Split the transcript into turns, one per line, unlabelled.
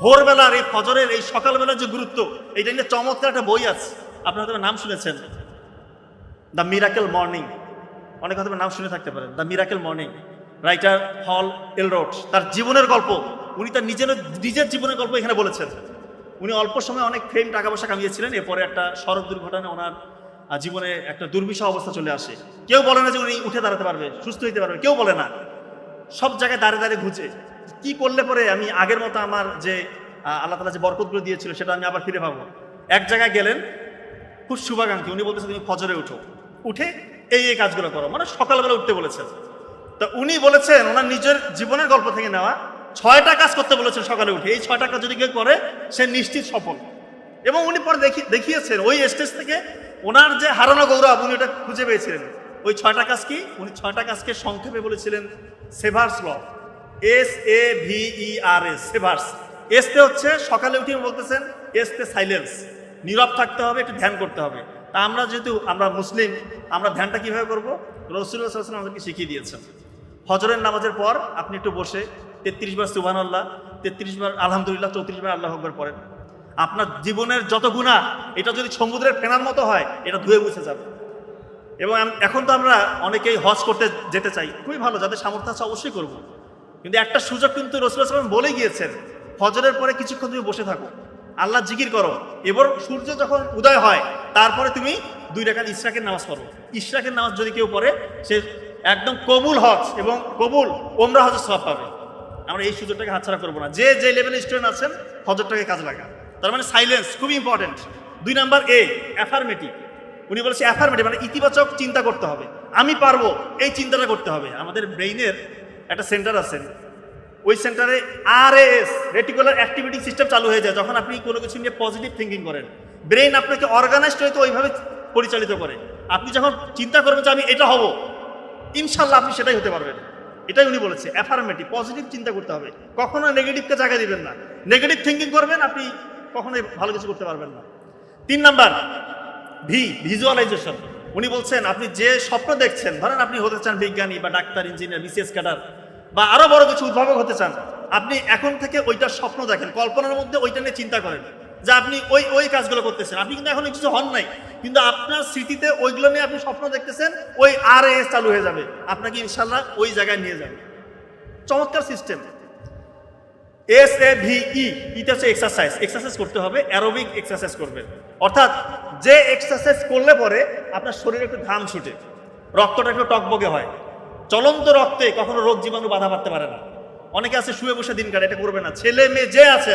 ভোরবেলার এই ফজরের এই সকালবেলার যে গুরুত্ব, এইটা নিয়ে চমৎকার একটা বই আছে, আপনারা হয়তো নাম শুনেছেন, দ্য মিরাকেল মর্নিং। অনেক হয়তো নাম শুনে থাকতে পারেন, দ্য মিরাকেল মর্নিং। রাইটার হল এলরোড, তার জীবনের গল্প, উনি তার নিজের জীবনের গল্প এখানে বলেছেন। উনি অল্প সময় অনেক ফেম, টাকা পয়সা কামিয়েছিলেন। এরপরে একটা সড়ক দুর্ঘটনায় ওনার জীবনে একটা দুর্বিষহ অবস্থা চলে আসে। কেউ বলে না যে উনি উঠে দাঁড়াতে পারবে, সুস্থ হইতে পারবে, কেউ বলে না। সব জায়গায় দাঁড়িয়ে দাঁড়িয়ে ঘুচে কি করলে পরে আমি আগের মতো আমার যে আল্লাহ তাআলা যে বরকতগুলো দিয়েছিল সেটা আমি আবার ফিরে পাবো। এক জায়গায় গেলেন, খুব শুভাকাঙ্ক্ষী, উনি বলতেছে তুমি ফজরে উঠো, উঠে এই কাজগুলো করো, মানে সকালবেলা উঠতে বলেছেন। তা উনি বলেছেন ওনার নিজের জীবনের গল্প থেকে নেওয়া 6টা কাজ করতে বলেছেন সকালে উঠে। এই 6টা কাজ যদি কেউ করে সে নিশ্চিত সফল। এবং উনি পরে দেখিয়েছেন ওই স্টেজ থেকে ওনার যে হারানো গৌরব উনি ওটা খুঁজে পেয়েছিলেন। ওই 6টা কাজ কি? উনি 6টা কাজকে সংক্ষেপে বলেছিলেন সেভার্স ল, SAVERS, সেভার্স। এসতে হচ্ছে সকালে উঠে বলতেছেন, এসতে সাইলেন্স, নীরব থাকতে হবে, একটু ধ্যান করতে হবে। তা আমরা যেহেতু আমরা মুসলিম, আমরা ধ্যানটা কিভাবে করবো? রাসূলুল্লাহ সাল্লাল্লাহু আলাইহি ওয়াসাল্লাম আমাদেরকে শিখিয়ে দিয়েছেন। ফজরের নামাজের পর আপনি একটু বসে 33 বার সুবহানাল্লাহ, 33 বার আলহামদুলিল্লাহ, 34 বার আল্লাহু আকবার পড়েন। আপনার জীবনের যত গুনাহ, এটা যদি সমুদ্রের ফেনার মতো হয়, এটা ধুয়ে মুছে যাবে। এবং এখন তো আমরা অনেকেই হজ করতে যেতে চাই, খুবই ভালো, যাদের সামর্থ্য আছে অবশ্যই করব। কিন্তু একটা সুযোগ কিন্তু রাসূলুল্লাহ সাল্লাল্লাহু আলাইহি ওয়াসাল্লাম বলে গিয়েছেন, ফজরের পরে কিছুক্ষণ তুমি বসে থাকো, আল্লাহ জিকির করো। এবার সূর্য যখন উদয় হয় তারপরে তুমি 2 রাকাত ইশরাকের নামাজ পড়ো। ইশরাকের নামাজ যদি কেউ পড়ে সে একদম কবুল হজ এবং কবুল ওমরা হজের সওয়াব পাবে। আমরা এই সুযোগটাকে হাতছাড়া করবো না। যে যে লেভেলের স্টুডেন্ট আছেন ফজরটাকে কাজে লাগা। তার মানে সাইলেন্স খুবই ইম্পর্টেন্ট। 2 number affirmative. উনি বলেছে অ্যাফার্মেটিভ মানে ইতিবাচক চিন্তা করতে হবে, আমি পারবো, এই চিন্তাটা করতে হবে। আমাদের ব্রেইনের একটা সেন্টার আছে, ওই সেন্টারে RAS, রেটিকুলার অ্যাক্টিভিটি সিস্টেম চালু হয়ে যায় যখন আপনি কোনো কিছু নিয়ে পজিটিভ থিঙ্কিং করেন। ব্রেইন আপনাকে অর্গানাইজড হয়তো ওইভাবে পরিচালিত করে। আপনি যখন চিন্তা করবেন যে আমি এটা হব, ইনশাল্লাহ আপনি সেটাই হতে পারবেন। এটাই উনি বলেছে, অ্যাফার্মেটিভ, পজিটিভ চিন্তা করতে হবে, কখনো নেগেটিভকে জায়গা দিবেন না। নেগেটিভ থিঙ্কিং করবেন আপনি কখনোই ভালো কিছু করতে পারবেন না। 3 নাম্বার ভিজুয়ালাইজেশন। উনি বলছেন আপনি যে স্বপ্ন দেখছেন, ধরেন আপনি হতে চান বিজ্ঞানী বা ডাক্তার, ইঞ্জিনিয়ার, BCS ক্যাডার বা আরো বড় কিছু উদ্ভাবক হতে চান, আপনি এখন থেকে ওইটার স্বপ্ন দেখেন, কল্পনার মধ্যে ওইটা নিয়ে চিন্তা করেন যে আপনি ওই কাজগুলো করতেছেন। আপনি কিন্তু এখন কিছু হন নাই, কিন্তু আপনার স্মৃতিতে ওইগুলো নিয়ে আপনি স্বপ্ন দেখতেছেন, ওই RAS চালু হয়ে যাবে, আপনাকে ইনশাল্লাহ ওই জায়গায় নিয়ে যাবে। চমৎকার সিস্টেম। SAVE, এটা হচ্ছে এক্সারসাইজ করতে হবে, অ্যারোবিক এক্সারসাইজ করবেন। অর্থাৎ যে এক্সারসাইজ করলে পরে আপনার শরীরে একটু ঘাম ছুটে, রক্তটা একটু টকবগে হয়, চলন্ত রক্তে কখনো রোগ জীবাণু বাধা পারতে পারে না। অনেকে আছে শুয়ে বসে দিন কাটে, এটা করবে না। ছেলে মেয়ে যে আছে